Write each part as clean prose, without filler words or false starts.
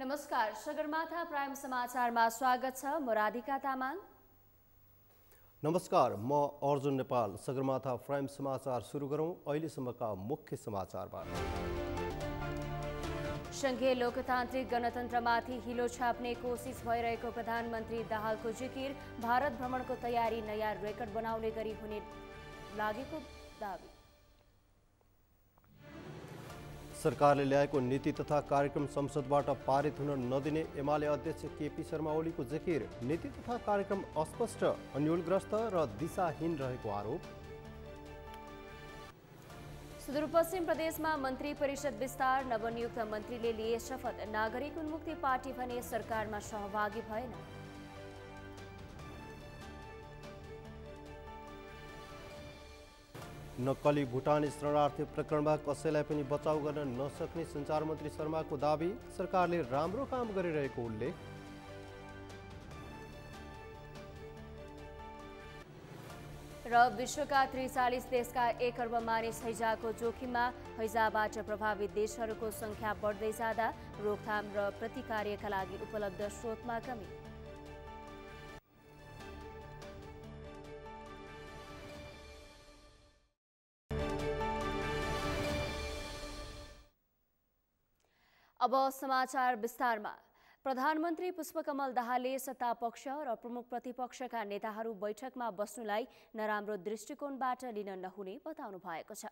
नमस्कार, सगरमाथा प्राइम समाचारमा स्वागत छ। म राधिका तामाङ। नमस्कार, म अर्जुन नेपाल। सगरमाथा प्राइम समाचार सुरु गरौं। अहिलेसम्मका मुख्य समाचारबाट संघीय लोकतान्त्रिक गणतन्त्रमाथि हिलो छाप्ने कोसिस भइरहेको प्रधानमन्त्री दाहालको जिकिर। भारत भ्रमणको तयारी नयाँ रेकर्ड बनाउने गरी हुने लागेको दावी। सरकारले ल्याएको नीति तथा कार्यक्रम संसदबाट पारित हुन नदिने एमाले अध्यक्ष केपी शर्मा ओलीको जिकिर। नीति तथा कार्यक्रम अस्पष्ट, अन्योलग्रस्त र दिशाहीन रहेको आरोप। सुदूरपश्चिम प्रदेशमा मन्त्री परिषद विस्तार, नवनियुक्त मन्त्रीले लिए शपथ। नागरिक उन्मुक्ति पार्टी भने सरकारमा सहभागी भएन। नक्कली भुटानी शरणार्थी प्रकरणमा कसैलाई पनि बचाउ गर्न नसक्ने सञ्चार मन्त्री शर्माको दावी। सरकारले राम्रो काम गरिरहेको उल्लेख। र विश्वका 43 देशका 1 अर्ब मानिस हैजाको जोखिममा। हैजाबाट प्रभावित देशहरूको संख्या बढ्दै जाँदा रोकथाम र प्रतिकार्यका लागि उपलब्ध स्रोतमा कमी। अब समाचार विस्तारमा। प्रधानमन्त्री पुष्पकमल दाहालले सत्तापक्ष र प्रमुख प्रतिपक्षका नेताहरू बैठकमा बस्नुलाई नराम्रो दृष्टिकोणबाट लिन नहुने बताउनु भएको छ।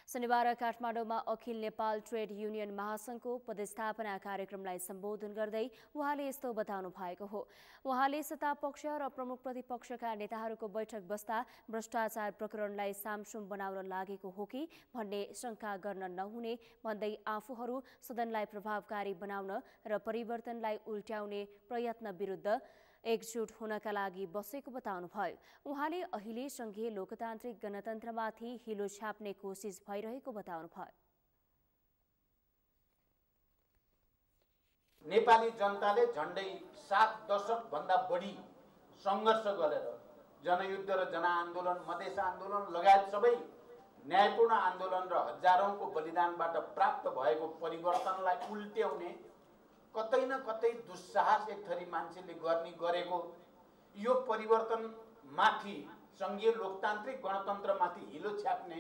शनिबार काठमाडौँमा अखिल नेपाल ट्रेड युनियन महासंघको पदस्थापना कार्यक्रमलाई सम्बोधन गर्दै उहाँले यस्तो बताउनु भएको हो। उहाँले सत्तापक्ष र प्रमुख प्रतिपक्षका नेताहरूको बैठक बस्दा भ्रष्टाचार प्रकरणलाई सामसुम बनाउन लागेको हो कि भन्ने शंका गर्न नहुने भन्दै आफूहरू सदनलाई प्रभावकारी बनाउन र परिवर्तनलाई उल्ट्याउने प्रयत्न विरुद्ध एकजुट हुनका लागि बसेको बताउनुभयो। उहाँले अहिले संघीय लोकतान्त्रिक गणतन्त्रमाथि हिलो छाप्ने कोसिस भइरहेको बताउनुभयो। नेपाली जनताले झण्डै 7 दशक भन्दा बढी संघर्ष गरेर जनयुद्ध र जनआन्दोलन, मधेस आन्दोलन लगायत सबै न्यायपूर्ण आन्दोलन र हजारौंको बलिदानबाट प्राप्त भएको परिवर्तनलाई उल्ट्याउने कतै न कतै दुस्साहस एक थरी मान्छेले गरेको यो परिवर्तन माथि संघीय लोकतान्त्रिक गणतन्त्रमाथि हिलो छाप्ने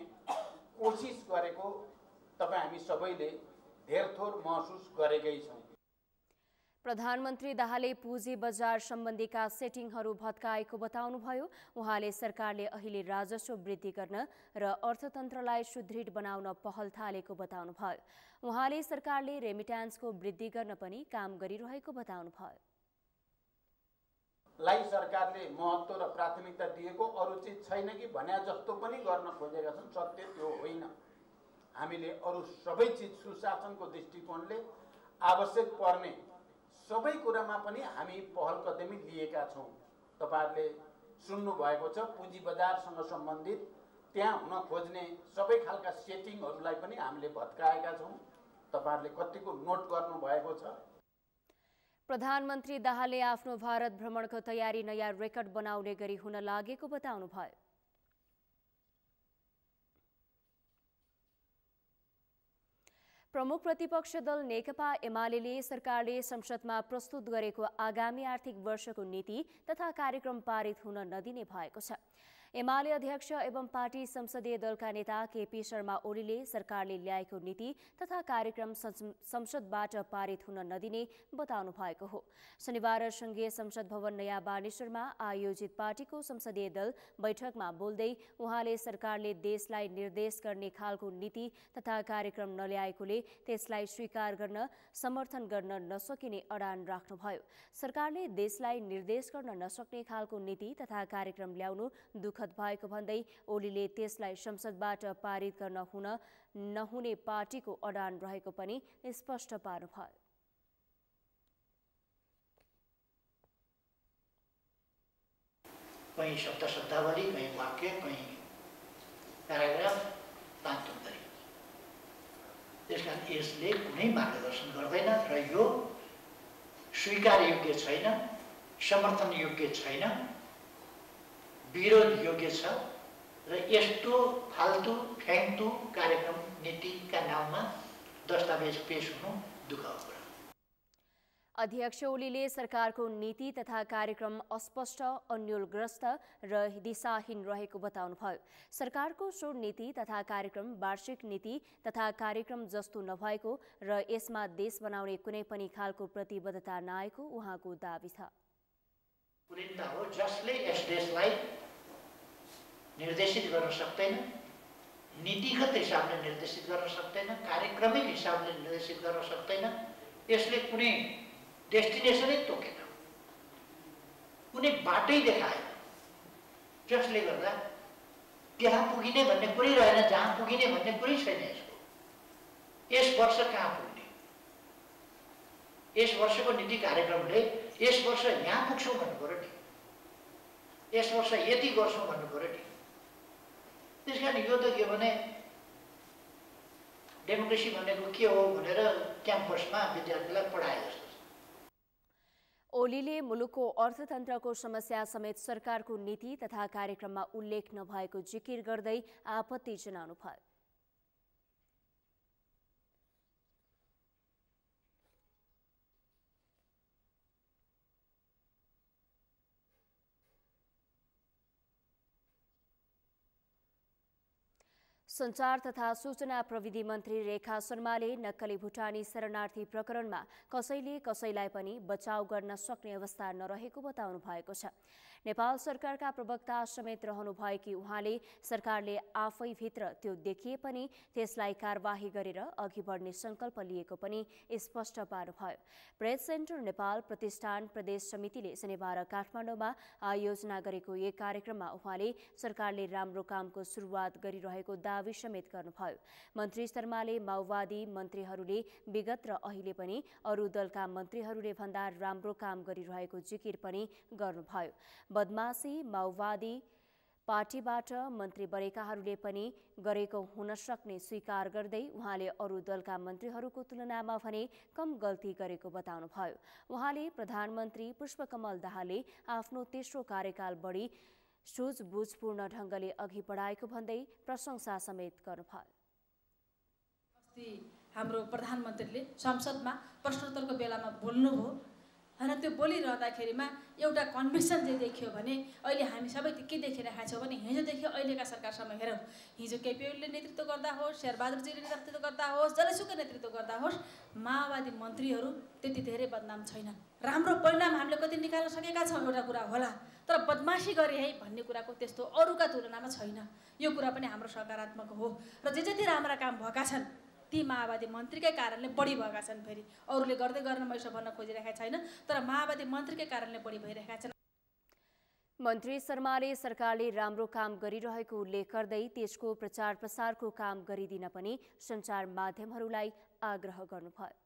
कोसिस गरेको तपाई हामी सबैले धेरथोर महसुस गरेकै छौं। प्रधानमन्त्री दाहालले पुँजी बजार सम्बन्धीका सेटिङहरू भत्काएको बताउनुभयो। उहाँले सरकारले अहिले राजस्व वृद्धि गर्न र अर्थतन्त्रलाई सुदृढ बनाउन पहल थालेको बताउनुभयो। उहाँले सरकारले रेमिट्यान्सको वृद्धि गर्न पनि काम गरिरहेको बताउनुभयो। लाई सरकारले महत्त्व र प्राथमिकता दिएको अरु चीज छैन कि भन्या जस्तो पनि गर्न खोजेका छन्। सत्य त्यो होइन। हामीले अरु सबै चीज सुशासनको दृष्टिकोणले आवश्यक पर्ने सबै कुरामा पनि हामी पहल कदमी लिएका छौं। तपाईहरुले सुन्नु भएको छ पुँजी बजारसँग सम्बन्धित त्यहाँ हुन खोज्ने सबै खालका सेटिङहरूलाई पनि हामीले भत्काएका छौं। तपाईहरुले कतिको नोट गर्नु भएको छ। प्रधानमन्त्री दाहालले आफ्नो भारत भ्रमणको तयारी नयाँ रेकर्ड बनाउने गरी हुन लागेको बताउनुभयो। प्रमुख प्रतिपक्ष दल नेकपा एमाले सरकारले संसदमा प्रस्तुत गरेको आगामी आर्थिक वर्षको नीति तथा कार्यक्रम पारित हुन नदिने भएको छ। एमाले अध्यक्ष एवं पार्टी संसदीय दलका नेता केपी शर्मा ओलीले सरकारले ल्याएको नीति तथा कार्यक्रम संसदबाट पारित हुन नदिने बताउनु भएको हो। शनिबार संघीय संसद भवन नयाँ बानेश्वरमा आयोजित पार्टीको संसदीय दल बैठकमा बोल्दै उहाँले सरकारले देशलाई निर्देश गर्ने खालको नीति तथा कार्यक्रम नल्याएकोले त्यसलाई स्वीकार गर्न समर्थन गर्न नसकिने अडान राख्नुभयो। सरकारले देशलाई निर्देश गर्न नसक्ने खालको नीति तथा कार्यक्रम ल्याउनु दुःखद भएको भन्दै ओलीले त्यसलाई संसदबाट पारित गर्न हुन नहुने पार्टीको अडान रहेको पनि स्पष्ट पार्नुभयो। कहीं शब्दावली, कहीं वाक्य, कहीं प्याराग्राफ तान्तुन गरियो। त्यसकारण यसले कुनै मार्गदर्शन गर्दैन र यो स्वीकार योग्य छैन, समर्थन योग्य छैन, विरोध योग्य छ र यस्तो फाल्तु फ्याङ्तु कार्यक्रम नीतिका नाममा दस्तावेज पेश हुनु दुःखको कुरा। अध्यक्ष ओलीले सरकारको नीति तथा कार्यक्रम अस्पष्ट, अन्योलग्रस्त र दिशाहीन रहेको बताउनुभयो। सरकारको सो नीति तथा कार्यक्रम वार्षिक नीति तथा कार्यक्रम जस्तो नभएको र यसमा देश बनाउने कुनै पनि खालको प्रतिबद्धता नआएको उहाँको दाबी छ। कुलीनता हो जसले यस देशलाई निर्देशित गर्न सक्दैन, नीतिगत हिसाबले निर्देशित गर्न सक्दैन, कार्यक्रमिक हिसाबले निर्देशित गर्न सक्दैन। यसले कुनै डेस्टिनेसनै तोकेन, कुनै बाटै देखाएन, जसले गर्दा त्यहाँ पुगिने भन्ने कुरै रहेन, जहाँ पुगिने भन्ने कुरै छैन। यसको यस वर्ष कहाँ पुग्ने, यस वर्षको नीति कार्यक्रमले यस वर्ष यहाँ पुग्छौँ भन्नु पर्यो नि, यस वर्ष यति गर्छौँ भन्नु पर्यो नि। त्यस कारण यो त के भने डेमोक्रेसी भनेको के हो भनेर क्याम्पसमा विद्यार्थीलाई पढाए जस्तो। ओलीले मुलुकको अर्थतन्त्रको समस्या समेत सरकारको नीति तथा कार्यक्रममा उल्लेख नभएको जिकिर गर्दै आपत्ति जनाउनुभयो। सञ्चार तथा सूचना प्रविधि मन्त्री रेखा शर्माले नक्कली भुटानी शरणार्थी प्रकरणमा कसैले कसैलाई पनि बचाउ गर्न सक्ने अवस्था नरहेको बताउनु भएको छ। नेपाल सरकारका प्रवक्ता समेत रहनुभएकी उहाँले सरकारले आफैभित्र त्यो देखिए पनि त्यसलाई कारबाही गरेर अघि बढ्ने संकल्प लिएको पनि स्पष्ट पार्नुभयो। प्रेस सेन्टर नेपाल प्रतिष्ठान प्रदेश समितिले शनिबार काठमाडौँमा आयोजना गरेको एक कार्यक्रममा उहाँले सरकारले राम्रो कामको सुरुवात गरिरहेको दावी समेत गर्नुभयो। मन्त्री शर्माले माओवादी मन्त्रीहरूले विगत र अहिले पनि अरू दलका मन्त्रीहरूले भन्दा राम्रो काम गरिरहेको जिकिर पनि गर्नुभयो। बदमाशी माओवादी पार्टीबाट मन्त्री बनेकाहरूले पनि गरेको हुन सक्ने स्वीकार गर्दै उहाँले अरू दलका मन्त्रीहरूको तुलनामा भने कम गल्ती गरेको बताउनुभयो। उहाँले प्रधानमन्त्री पुष्पकमल दाहालले आफ्नो तेस्रो कार्यकाल बढी सूझबुझपूर्ण ढङ्गले अघि बढाएको भन्दै प्रशंसा समेत गर्नुभयो। अस्ति हाम्रो प्रधानमन्त्रीले संसदमा प्रश्नोत्तरको बेलामा बोल्नुभयो होइन, त्यो बोलिरहँदाखेरिमा एउटा कन्भिक्सन जे देखियो भने अहिले हामी सबै के देखिरहेका छौँ भने हिजोदेखि अहिलेका सरकारसम्म हेरौँ, हिजो केपी ओलीले नेतृत्व गर्दा होस्, शेरबहादुरजीले नेतृत्व गर्दा होस्, जसुकै नेतृत्व गर्दा होस्, माओवादी मन्त्रीहरू त्यति धेरै बदनाम छैनन्। राम्रो परिणाम हामीले कति निकाल्न सकेका छौँ एउटा कुरा होला, तर बदमासी गरे है भन्ने कुराको त्यस्तो अरूका तुलनामा छैन। यो कुरा पनि हाम्रो सकारात्मक हो र जे जति राम्रा काम भएका छन् ती माओवादी मन्त्रीकै कारणले बढी भएका छन्। फेरि अरूले गर्दै गर्न मैले भन्न खोजिरहेका छैन, तर माओवादी मन्त्रीकै कारणले बढी भइरहेका छन्। मन्त्री शर्माले सरकारले राम्रो काम गरिरहेको उल्लेख गर्दै त्यसको प्रचार प्रसारको काम गरिदिन पनि सञ्चार माध्यमहरूलाई आग्रह गर्नुभयो।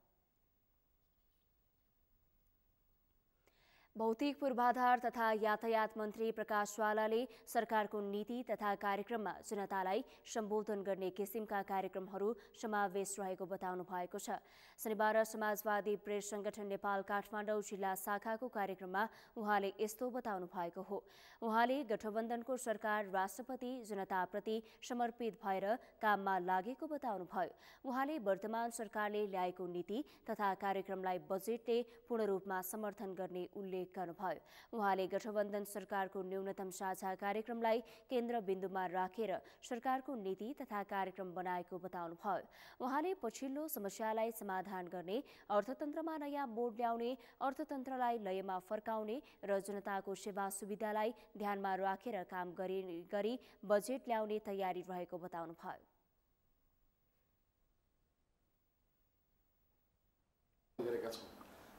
भौतिक पूर्वाधार तथा यातायात मन्त्री प्रकाश वालाले सरकारको नीति तथा कार्यक्रममा जनतालाई सम्बोधन गर्ने किसिमका कार्यक्रमहरू समावेश रहेको बताउनु भएको छ। शनिबार समाजवादी प्रेस संगठन नेपाल काठमाडौँ जिल्ला शाखाको कार्यक्रममा उहाँले यस्तो बताउनु भएको हो। उहाँले गठबन्धनको सरकार राष्ट्रपति जनताप्रति समर्पित भएर काममा लागेको बताउनुभयो। उहाँले वर्तमान सरकारले ल्याएको नीति तथा कार्यक्रमलाई बजेटले पूर्ण रूपमा समर्थन गर्ने उल्लेख गर्नुभयो। उहाँले गठबन्धन सरकारको न्यूनतम साझा कार्यक्रमलाई केन्द्रबिन्दुमा राखेर सरकारको नीति तथा कार्यक्रम बनाएको बताउनुभयो। उहाँले पछिल्लो समस्यालाई समाधान गर्ने, अर्थतन्त्रमा नयाँ मोड ल्याउने, अर्थतन्त्रलाई लयमा फर्काउने र जनताको सेवा सुविधालाई ध्यानमा राखेर काम गरी बजेट ल्याउने तयारी रहेको बताउनुभयो।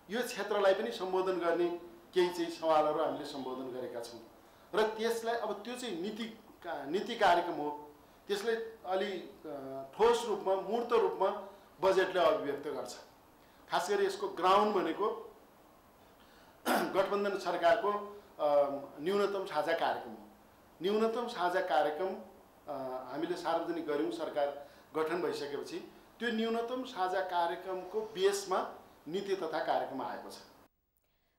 यो क्षेत्रलाई पनि सम्बोधन गर्ने केही चाहिँ सवालहरू हामीले सम्बोधन गरेका छौँ र त्यसलाई अब त्यो चाहिँ नीति कार्यक्रम हो, त्यसलाई अलि ठोस रूपमा मूर्त रूपमा बजेटले अभिव्यक्त गर्छ। खास गरी यसको ग्राउन्ड भनेको गठबन्धन सरकारको न्यूनतम साझा कार्यक्रम हो। न्यूनतम साझा कार्यक्रम हामीले सार्वजनिक गऱ्यौँ सरकार गठन भइसकेपछि, त्यो न्यूनतम साझा कार्यक्रमको बेसमा नीति तथा कार्यक्रम आएको छ।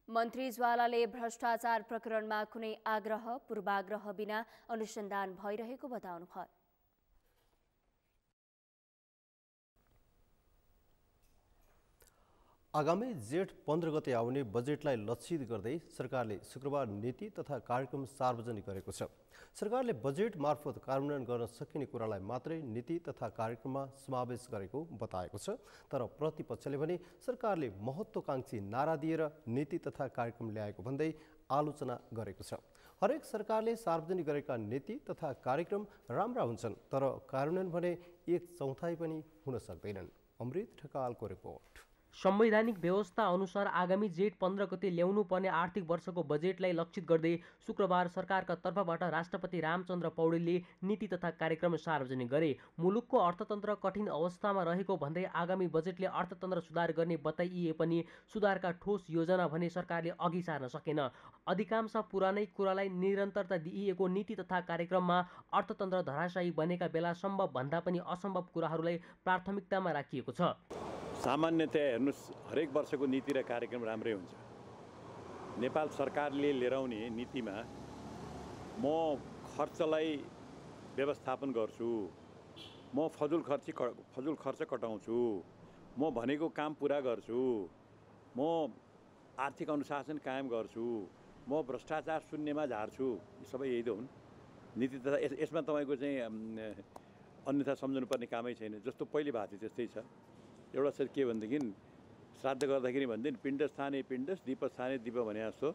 मन्त्री ज्वालाले भ्रष्टाचार प्रकरणमा कुनै आग्रह पूर्वाग्रह बिना अनुसन्धान भइरहेको बताउनुभयो। आगामी जेठ 15 गते आउने बजेटलाई लक्षित गर्दै सरकारले शुक्रबार नीति तथा कार्यक्रम सार्वजनिक गरेको छ। सरकारले बजेट मार्फत कार्यान्वयन गर्न सकिने कुरालाई मात्रै नीति तथा कार्यक्रममा समावेश गरेको बताएको छ। तर प्रतिपक्षले भने सरकारले महत्त्वकांक्षी नारा दिएर नीति तथा कार्यक्रम ल्याएको भन्दै आलोचना गरेको छ। हरेक सरकारले सार्वजनिक गरेका नीति तथा कार्यक्रम राम्रा हुन्छन्, तर कार्यान्वयन भने 1/4 पनि हुन सक्दैनन्। अमृत ढकालको रिपोर्ट। संवैधानिक व्यवस्था अनुसार आगामी जेठ 15 गते ल्याउनु पर्ने आर्थिक वर्षको बजेटलाई लक्षित गर्दै शुक्रबार सरकारका तर्फबाट राष्ट्रपति रामचन्द्र पौडेलले नीति तथा कार्यक्रम सार्वजनिक गरे। मुलुकको अर्थतन्त्र कठिन अवस्थामा रहेको भन्दै आगामी बजेटले अर्थतन्त्र सुधार गर्ने बताइए पनि सुधारका ठोस योजना भने सरकारले अघि सार्न सकेन। अधिकांश पुरानै कुरालाई निरन्तरता दिइएको नीति तथा कार्यक्रममा अर्थतन्त्र धराशायी बनेका बेला सम्भव भन्दा पनि असम्भव कुराहरूलाई प्राथमिकतामा राखिएको छ। सामान्यतया हेर्नुस्, हरेक वर्षको नीति र कार्यक्रम राम्रै हुन्छ। नेपाल सरकारले लिएर आउने नीतिमा म खर्चलाई व्यवस्थापन गर्छु, म फजुल खर्च कटाउँछु, म भनेको काम पुरा गर्छु, म आर्थिक अनुशासन कायम गर्छु, म भ्रष्टाचार शून्यमा झार्छु, सबै यही त हुन् नीति तथा यसमा तपाईँको चाहिँ अन्यथा सम्झनुपर्ने कामै छैन। जस्तो पहिले भएको थियो त्यस्तै छ। एउटा छ के भनेदेखि श्राद्ध गर्दाखेरि भन्दैन पिण्ड स्थाने पिण्ड दीप स्थाने दीप भने जस्तो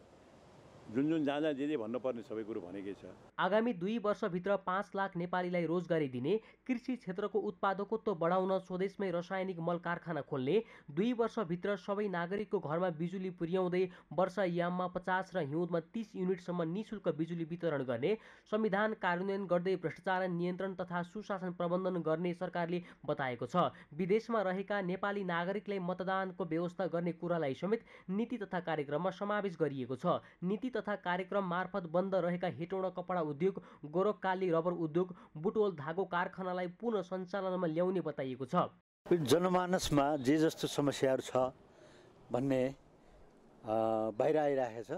जुन जहाँ जहाँ जे भन्नुपर्ने सबै कुरो भनेकै छ। आगामी 2 वर्षभित्र 5 लाख नेपालीलाई रोजगारी दिने, कृषि क्षेत्रको उत्पादकत्व बढाउन स्वदेशमै रासायनिक मल कारखाना खोल्ने, 2 वर्षभित्र सबै नागरिकको घरमा बिजुली पुर्याउँदै वर्षायाममा 50 र हिउँदमा 30 युनिटसम्म निःशुल्क बिजुली वितरण गर्ने, संविधान कार्यान्वयन गर्दै भ्रष्टाचार नियन्त्रण तथा सुशासन प्रबन्धन गर्ने सरकारले बताएको छ। विदेशमा रहेका नेपाली नागरिकलाई मतदानको व्यवस्था गर्ने कुरालाई समेत नीति तथा कार्यक्रममा समावेश गरिएको छ। नीति तथा कार्यक्रम मार्फत बन्द रहेका हेटौँडा कपडा उद्योग, गोरखकाली रबर उद्योग, बुटवल धागो कारखानालाई पुनः सञ्चालनमा ल्याउने बताइएको छ। जनमानसमा जे जस्तो समस्याहरू छ भन्ने बाहिर आइरहेको छ,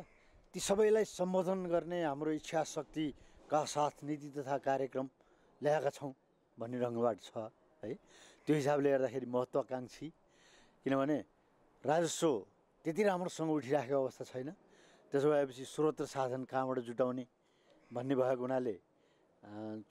ती सबैलाई सम्बोधन गर्ने हाम्रो इच्छा शक्तिका साथ नीति तथा कार्यक्रम ल्याएका छौँ भन्ने रङबाट छ है। त्यो हिसाबले हेर्दाखेरि महत्त्वकाङ्क्षी, किनभने राजस्व त्यति राम्रोसँग उठिराखेको अवस्था छैन। त्यसो भएपछि स्रोत र साधन कहाँबाट जुटाउने भन्ने भएको हुनाले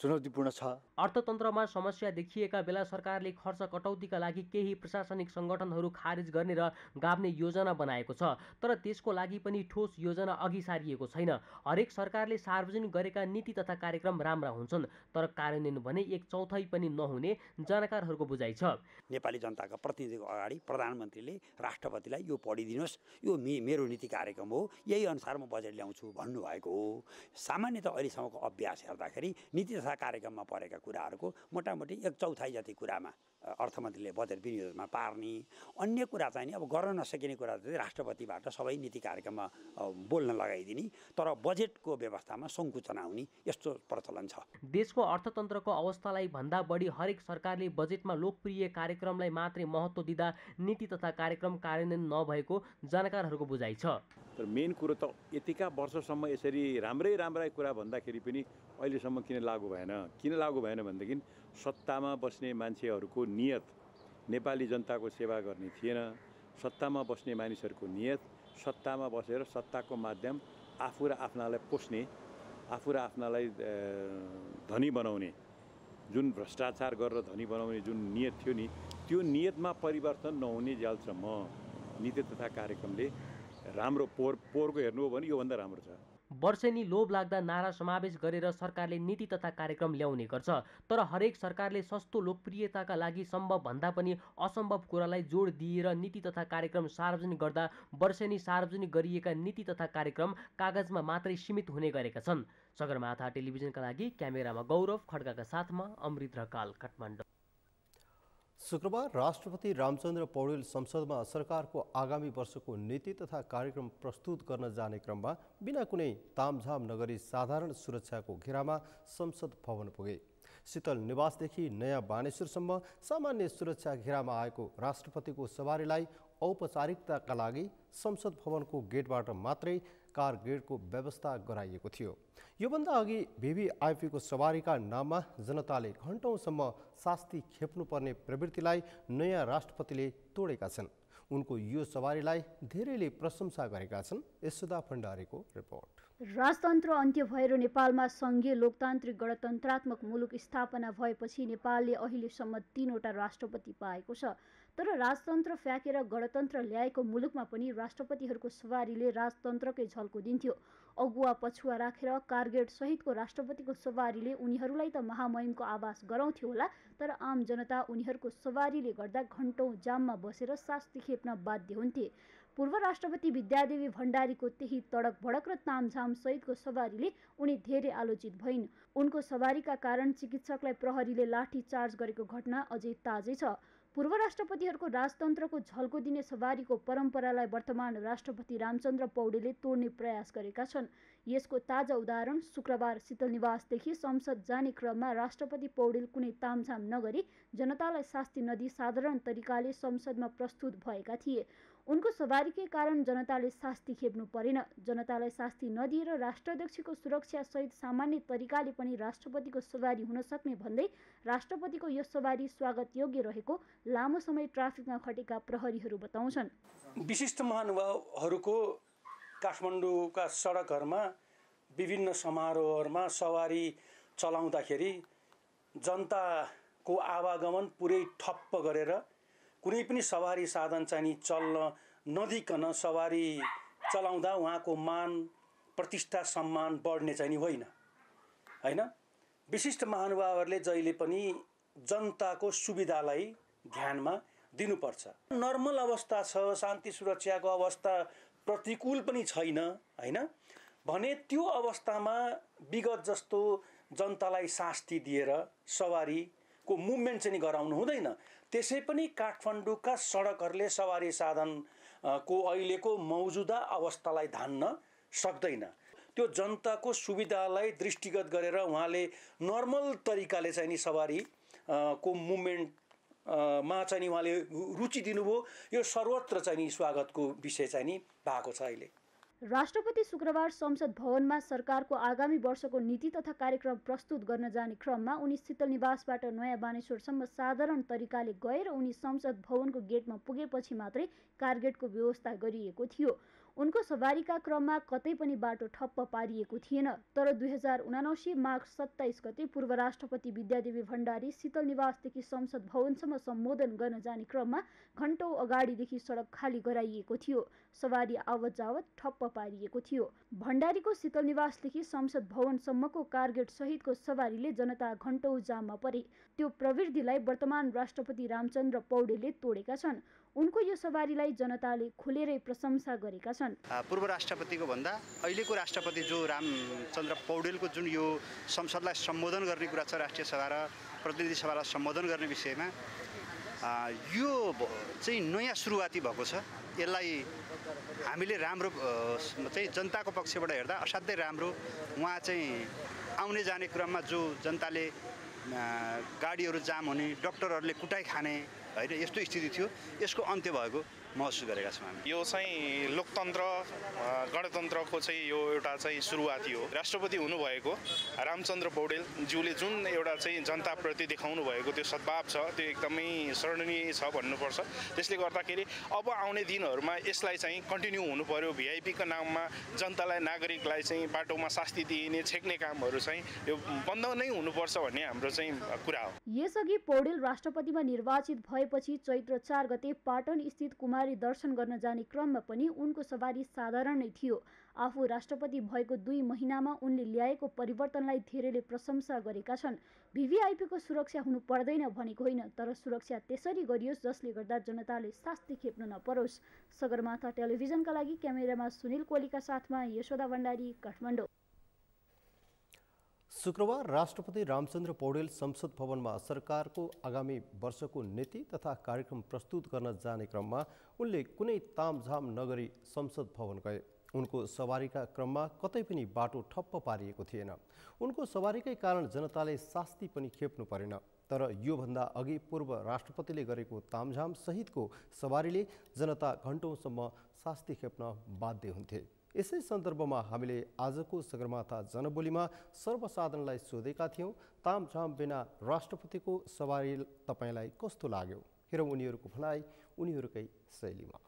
चुनौतीपूर्ण छ। अर्थतन्त्रमा समस्या देखिएका बेला सरकारले खर्च कटौतीका लागि केही प्रशासनिक सङ्गठनहरू खारेज गर्ने र गाभ्ने योजना बनाएको छ, तर त्यसको लागि पनि ठोस योजना अघि सारिएको छैन। हरेक सरकारले सार्वजनिक गरेका नीति तथा कार्यक्रम राम्रा हुन्छन्, तर कार्यान्वयन भने 1/4 पनि नहुने जानकारहरूको बुझाइ छ। नेपाली जनताका प्रतिनिधिको अगाडि प्रधानमन्त्रीले राष्ट्रपतिलाई यो पढिदिनुहोस्, यो मेरो नीति कार्यक्रम हो, यही अनुसार म बजेट ल्याउँछु भन्नुभएको हो। सामान्यतः अहिलेसम्मको अभ्यास हेर्दाखेरि नीति तथा कार्यक्रममा परेका कुराहरूको मोटामोटी 1/4 जति कुरामा अर्थमन्त्रीले बजेट विनियोजनमा पार्ने, अन्य कुरा चाहिँ नि अब गर्न नसकिने कुरा चाहिँ राष्ट्रपतिबाट सबै नीति कार्यक्रममा बोल्न लगाइदिने, तर बजेटको व्यवस्थामा सङ्कुचन आउने यस्तो प्रचलन छ। देशको अर्थतन्त्रको अवस्थालाई भन्दा बढी हरेक सरकारले बजेटमा लोकप्रिय कार्यक्रमलाई मात्रै महत्त्व दिँदा नीति तथा कार्यक्रम कार्यान्वयन नभएको जानकारहरूको बुझाइ छ। तर मेन कुरो त यतिका वर्षसम्म यसरी राम्रा कुरा भन्दाखेरि पनि अहिलेसम्म किन लागू भएन भनेदेखि सत्तामा बस्ने मान्छेहरूको नियत नेपाली जनताको सेवा गर्ने थिएन। सत्तामा बस्ने मानिसहरूको नियत सत्तामा बसेर सत्ताको माध्यम आफू र आफ्नालाई पोस्ने, आफू र आफ्नालाई धनी बनाउने, जुन भ्रष्टाचार गरेर धनी बनाउने जुन नियत थियो नि, त्यो नियतमा परिवर्तन नहुने जेलसम्म नीति तथा कार्यक्रमले राम्रो पोहोरको हेर्नु हो भने योभन्दा राम्रो छ। वर्षेनी लोभ लाग्दा नारा समावेश गरेर सरकारले नीति तथा कार्यक्रम ल्याउने गर्छ, तर हरेक सरकारले सस्तो लोकप्रियताका लागि सम्भव भन्दा पनि असम्भव कुरालाई जोड दिएर नीति तथा कार्यक्रम सार्वजनिक गर्दा वर्षेनी सार्वजनिक गरिएका नीति तथा कार्यक्रम कागजमा मात्रै सीमित हुने गरेका छन्। सगरमाथा टेलिभिजनका लागि क्यामेरामा गौरव खड्काका साथमा अमृत ढकाल, काठमाडौँ। शुक्रबार राष्ट्रपति रामचन्द्र पौडेल संसदमा सरकारको आगामी वर्षको नीति तथा कार्यक्रम प्रस्तुत गर्न जाने क्रममा बिना कुनै तामझाम नगरी साधारण सुरक्षाको घेरामा संसद भवन पुगे। शीतल निवासदेखि नयाँ बानेश्वरसम्म सामान्य सुरक्षा घेरामा आएको राष्ट्रपतिको सवारीलाई औपचारिकताका लागि संसद भवनको गेटबाट मात्रै कार गेटको व्यवस्था गराइएको थियो। योभन्दा अघि भिभिआइपीको सवारीका नाममा जनताले घण्टौँसम्म शास्ति खेप्नुपर्ने प्रवृत्तिलाई नयाँ राष्ट्रपतिले तोडेका छन्। उनको यो सवारीलाई धेरैले प्रशंसा गरेका छन्। यशोदा भण्डारीको रिपोर्ट। राजतन्त्र अन्त्य भएर नेपालमा सङ्घीय लोकतान्त्रिक गणतन्त्रात्मक मुलुक स्थापना भएपछि नेपालले अहिलेसम्म 3वटा राष्ट्रपति पाएको छ। तर राजतन्त्र फ्याकेर गणतन्त्र ल्याएको मुलुकमा पनि राष्ट्रपतिहरूको सवारीले राजतन्त्रकै झल्को दिन्थ्यो। अगुवा पछुवा राखेर कारगेट सहितको राष्ट्रपतिको सवारीले उनीहरूलाई त महामहिमको आवास गराउँथ्यो होला, तर आम जनता उनीहरूको सवारीले गर्दा घण्टौँ जाममा बसेर शास्ति खेप्न बाध्य हुन्थे। पूर्व राष्ट्रपति विद्यादेवी भण्डारीको त्यही तडक भडक र तामझाम सहितको सवारीले उनी धेरै आलोचित भइन्। उनको सवारीका कारण चिकित्सकलाई प्रहरीले लाठी चार्ज गरेको घटना अझै ताजै छ। पूर्व राष्ट्रपतिहरूको राजतन्त्रको झल्को दिने सवारीको परम्परालाई वर्तमान राष्ट्रपति रामचन्द्र पौडेलले तोड्ने प्रयास गरेका छन्। यसको ताजा उदाहरण शुक्रबार शीतलनिवासदेखि संसद जाने क्रममा राष्ट्रपति पौडेल कुनै तामझाम नगरी जनतालाई शास्ति नदिई साधारण तरिकाले संसदमा प्रस्तुत भएका थिए। उनको सवारीकै कारण जनताले शास्ति खेप्नु परेन। जनतालाई शास्ति नदिएर राष्ट्राध्यक्षको सुरक्षा सहित सामान्य तरिकाले पनि राष्ट्रपतिको सवारी हुन सक्ने भन्दै राष्ट्रपतिको यो सवारी स्वागत योग्य रहेको लामो समय ट्राफिकमा खटेका प्रहरीहरू बताउँछन्। विशिष्ट महानुभावहरूको काठमाडौँका सडकहरूमा विभिन्न समारोहहरूमा सवारी चलाउँदाखेरि जनताको आवागमन पुरै ठप्प गरेर कुनै पनि सवारी साधन चाहिँ चल्न नदिकन सवारी चलाउँदा उहाँको मान प्रतिष्ठा सम्मान बढ्ने चाहिँ होइन हैन। विशिष्ट महानुभावहरूले जहिले पनि जनताको सुविधालाई ध्यानमा दिनुपर्छ। नर्मल अवस्था छ, शान्ति सुरक्षाको अवस्था प्रतिकूल पनि छैन हैन भने त्यो अवस्थामा विगत जस्तो जनतालाई शास्ति दिएर सवारीको मुभमेन्ट चाहिँ गराउनु हुँदैन। त्यसै पनि काठमाडौँका सडकहरूले सवारी साधनको अहिलेको मौजुदा अवस्थालाई धान्न सक्दैन। त्यो जनताको सुविधालाई दृष्टिगत गरेर उहाँले नर्मल तरिकाले चाहिँ नि सवारी को मुभमेन्टमा चाहिँ उहाँले रुचि दिनुभयो। यो सर्वत्र चाहिँ नि स्वागतको विषय चाहिँ नि भएको छ। अहिले राष्ट्रपति शुक्रबार संसद भवनमा सरकारको आगामी वर्षको नीति तथा कार्यक्रम प्रस्तुत गर्न जाने क्रममा उनी शीतलनिवासबाट नयाँ बानेश्वरसम्म साधारण तरिकाले गए र उनी संसद भवनको गेटमा पुगेपछि मात्रै कारगेटको व्यवस्था गरिएको थियो। उनको सवारीका क्रममा कतै पनि बाटो ठप्प पारिएको थिएन। तर 2079 माघ 27 गते पूर्व राष्ट्रपति विद्यादेवी भण्डारी शीतलनिवासदेखि संसद भवनसम्म सम्बोधन गर्न जाने क्रममा घण्टौँ अगाडिदेखि सडक खाली गराइएको थियो। सवारी आवत जावत ठप्प पारिएको थियो। भण्डारीको शीतलनिवासदेखि संसद भवनसम्मको कारगेट सहितको सवारीले जनता घण्टौँ जाममा परे। त्यो प्रवृत्तिलाई वर्तमान राष्ट्रपति रामचन्द्र पौडेलले तोडेका छन्। उनको यो सवारीलाई जनताले खुलेरै प्रशंसा गरेका छन्। पूर्व राष्ट्रपतिको भन्दा अहिलेको राष्ट्रपति जो रामचन्द्र पौडेलको जुन यो संसदलाई सम्बोधन गर्ने कुरा छ, राष्ट्रिय सभा र प्रतिनिधि सभालाई सम्बोधन गर्ने विषयमा यो चाहिँ नयाँ सुरुवाती भएको छ। यसलाई हामीले राम्रो चाहिँ जनताको पक्षबाट हेर्दा असाध्यै राम्रो। उहाँ चाहिँ आउने जाने क्रममा जो जनताले गाडीहरू जाम हुने, डक्टरहरूले कुटाइ खाने हैन यस्तो स्थिति थियो, यसको अन्त्य भएको महसुस गरेका छौँ हामी। यो चाहिँ लोकतन्त्र गणतन्त्रको चाहिँ यो एउटा चाहिँ सुरुवाती हो। राष्ट्रपति हुनुभएको रामचन्द्र पौडेल ज्यूले जुन एउटा चाहिँ जनताप्रति देखाउनु भएको त्यो सद्भाव छ, त्यो एकदमै स्मरणीय छ भन्नुपर्छ। त्यसले गर्दाखेरि अब आउने दिनहरूमा यसलाई चाहिँ कन्टिन्यू हुनु पर्यो। भिआइपीको नाममा जनतालाई, नागरिकलाई चाहिँ बाटोमा शास्ति दिइने, छेक्ने कामहरू चाहिँ यो बन्द नै हुनुपर्छ भन्ने हाम्रो चाहिँ कुरा हो। यसअघि पौडेल राष्ट्रपतिमा निर्वाचित भएपछि चैत्र 4 गते पाटन स्थित कुमारी दर्शन गर्न जाने क्रममा पनि उनको सवारी साधारण नै थियो। आफू राष्ट्रपति भएको 2 महिनामा उनले ल्याएको परिवर्तनलाई धेरैले प्रशंसा गरेका छन्। भिभिआइपीको सुरक्षा हुनु पर्दैन भनेको होइन, तर सुरक्षा त्यसरी गरियोस् जसले गर्दा जनताले शास्ति खेप्न नपरोस्। सगरमाथा टेलिभिजनका लागि क्यामेरामा सुनिल कोलीका साथमा यशोदा भण्डारी, काठमाडौँ। शुक्रबार राष्ट्रपति रामचन्द्र पौडेल संसद भवनमा सरकारको आगामी वर्षको नीति तथा कार्यक्रम प्रस्तुत गर्न जाने क्रममा उनले कुनै तामझाम नगरी संसद भवन गए। उनको सवारीका क्रममा कतै पनि बाटो ठप्प पारिएको थिएन। उनको सवारीकै कारण जनताले शास्ति पनि खेप्नु परेन। तर योभन्दा अघि पूर्व राष्ट्रपतिले गरेको तामझाम सहितको सवारीले जनता घण्टौँसम्म शास्ति खेप्न बाध्य हुन्थे। यसै सन्दर्भमा हामीले आजको सगरमाथा जनबोलीमा सर्वसाधारणलाई सोधेका थियौँ, तामझाम बिना राष्ट्रपतिको सवारी तपाईलाई कस्तो लाग्यो? हेरौँ उनीहरूको भनाइ उनीहरूकै शैलीमा।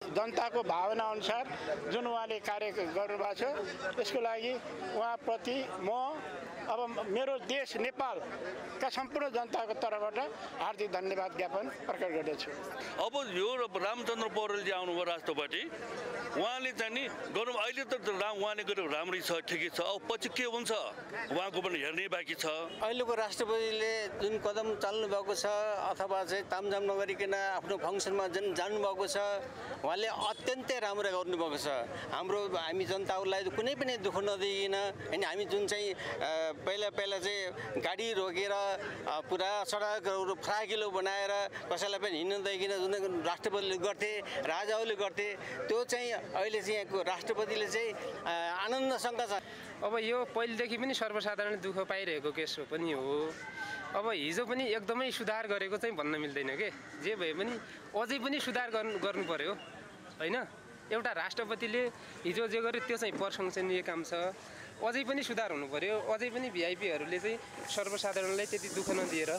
जनताको भावना अनुसार जुन उहाँले कार्य गर्नुभएको छ त्यसको लागि उहाँप्रति म अब मेरो देश नेपालका सम्पूर्ण जनताको तर्फबाट हार्दिक धन्यवाद ज्ञापन प्रकट गर्दछु। अब यो रामचन्द्र पौडेलजी आउनुभयो राष्ट्रपति, उहाँले चाहिँ नि गर्नु अहिले त उहाँले गरेको राम्रै छ, ठिकै छ। अब पछि के हुन्छ उहाँको पनि हेर्ने बाँकी छ। अहिलेको राष्ट्रपतिले जुन कदम चाल्नु भएको छ अथवा चाहिँ तामझाम नगरिकन आफ्नो फङ्सनमा जुन जानुभएको छ उहाँले अत्यन्तै राम्रो गर्नुभएको छ। हामी जनताहरूलाई कुनै पनि दुःख नदिइकन अनि हामी जुन चाहिँ पहिला चाहिँ गाडी रोकेर पुरा सडकहरू फराकिलो बनाएर कसैलाई पनि हिँड्न नदिइकन जुन राष्ट्रपतिले गर्थे, राजाहरूले गर्थे, त्यो चाहिँ अहिले चाहिँ यहाँको राष्ट्रपतिले चाहिँ आनन्दसँग छ। अब यो पहिलेदेखि पनि सर्वसाधारण दुःख पाइरहेको केस पनि हो। अब हिजो पनि एकदमै सुधार गरेको चाहिँ भन्न मिल्दैन के, जे भए पनि अझै पनि सुधार गर्नु पर्यो होइन। एउटा राष्ट्रपतिले हिजो जे गर्यो त्यो चाहिँ प्रशंसनीय काम छ, अझै पनि सुधार हुनु पर्यो। अझै पनि भिआइपीहरूले चाहिँ सर्वसाधारणलाई त्यति दुःख नदिएर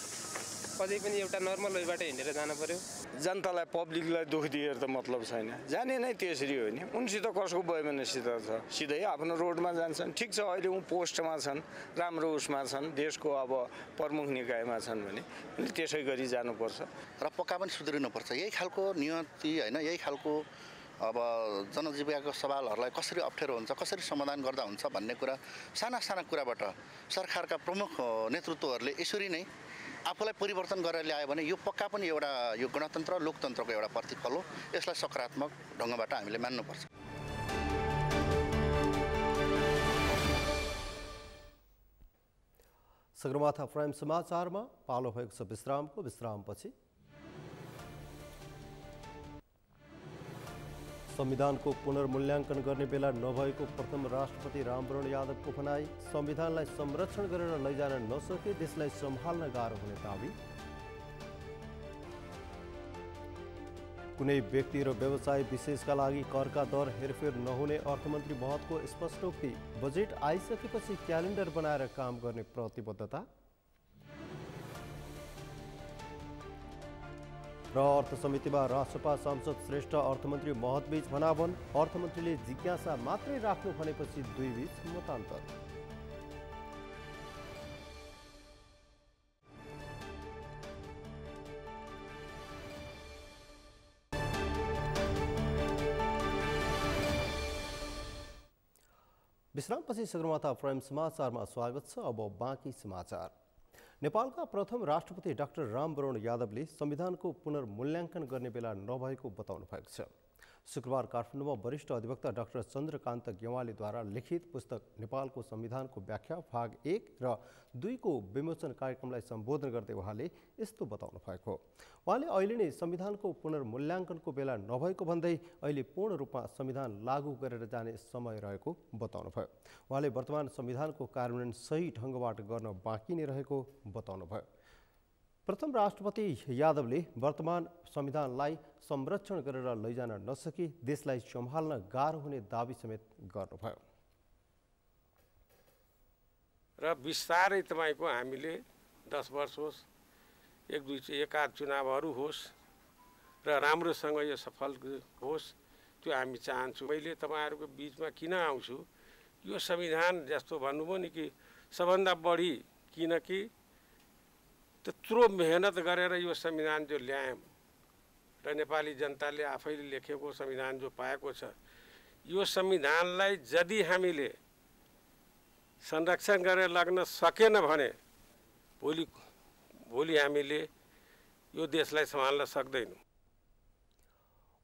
अझै पनि एउटा नर्मल वेबाट हिँडेर जानु पर्यो। जनतालाई पब्लिकलाई दुःख दिएर त मतलब छैन, जाने नै त्यसरी हो नि। उनसित कसको वैमनस्यता छ, सिधै आफ्नो रोडमा जान्छन्। ठिक छ अहिले उन पोस्टमा छन्, राम्रो उसमा छन्, देशको अब प्रमुख निकायमा छन् भने त्यसै गरी जानुपर्छ र पक्का पनि सुध्रिनुपर्छ। यही खालको नियति होइन, यही खालको अब जनजीविकाको सवालहरूलाई कसरी अप्ठ्यारो हुन्छ, कसरी समाधान गर्दा हुन्छ भन्ने कुरा साना साना कुराबाट सरकारका प्रमुख नेतृत्वहरूले यसरी नै आफूलाई परिवर्तन गरेर ल्यायो भने यो पक्का पनि एउटा यो गणतन्त्र लोकतन्त्रको एउटा प्रतिफल हो। यसलाई सकारात्मक ढङ्गबाट हामीले मान्नुपर्छ। सगरमाथा प्राइम समाचारमा पालो भएको छ विश्रामको। विश्रामपछि संविधानको पुनर्मूल्याङ्कन गर्ने बेला नभएको प्रथम राष्ट्रपति रामवरण यादवको भनाई। संविधानलाई संरक्षण गरेर लैजान नसके देशलाई सम्हाल्न गाह्रो हुने दावी। कुनै व्यक्ति र व्यवसाय विशेषका लागि करका दर हेरफेर नहुने अर्थमन्त्री महतको स्पष्टोक्ति। बजेट आइसकेपछि क्यालेन्डर बनाएर काम गर्ने प्रतिबद्धता। र अर्थ समितिमा राष्ट्रपा सांसद श्रेष्ठ अर्थमन्त्री महतबीच भनाभन। अर्थमन्त्रीले जिज्ञासा मात्रै राख्नु भनेपछि दुई बीच मतान्तर। विश्रामपछि सगरमाथा प्राइम समाचारमा स्वागत छ। अब बाँकी समाचार। नेपालका प्रथम राष्ट्रपति डाक्टर रामवरण यादवले संविधानको पुनर्मूल्याङ्कन गर्ने बेला नभएको बताउनु भएको छ। शुक्रबार काठमाडौँमा वरिष्ठ अधिवक्ता डाक्टर चन्द्रकान्त गेवालीद्वारा लिखित पुस्तक नेपालको संविधानको व्याख्या भाग 1 र 2 को विमोचन कार्यक्रमलाई सम्बोधन गर्दै उहाँले यस्तो बताउनु भएको हो। उहाँले अहिले नै संविधानको पुनर्मूल्याङ्कनको बेला नभएको भन्दै अहिले पूर्ण रूपमा संविधान लागू गरेर जाने समय रहेको बताउनुभयो। उहाँले वर्तमान संविधानको कार्यान्वयन सही ढङ्गबाट गर्न बाँकी नै रहेको बताउनुभयो। प्रथम राष्ट्रपति यादवले वर्तमान संविधानलाई संरक्षण गरेर लैजान नसकी देशलाई सम्हाल्न गाह्रो हुने दावी समेत गर्नुभयो। र बिस्तारै तपाईँको हामीले 10 वर्ष होस्, एक आध चुनावहरू होस् र राम्रोसँग यो सफल होस्, त्यो हामी चाहन्छौँ। मैले तपाईँहरूको बिचमा किन आउँछु, यो संविधान जस्तो भन्नुभयो नि कि सबभन्दा बढी किनकि त्यत्रो मेहनत गरेर यो संविधान जो ल्यायौँ र नेपाली जनताले आफैले लेखेको संविधान जो पाएको छ, यो संविधानलाई यदि हामीले संरक्षण गरेर लाग्न सकेन भने भोलि हामीले यो देशलाई सम्हाल्न सक्दैनौँ।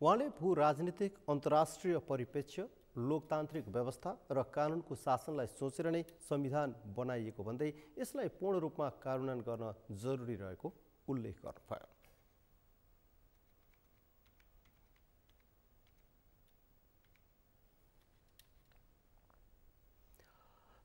उहाँले भू राजनीतिक अन्तर्राष्ट्रिय परिप्रेक्ष्य, लोकतान्त्रिक व्यवस्था र कानुनको शासनलाई सोचेर नै संविधान बनाइएको भन्दै यसलाई पूर्ण रूपमा कार्यान्वयन गर्न जरुरी रहेको उल्लेख गर्नुभयो।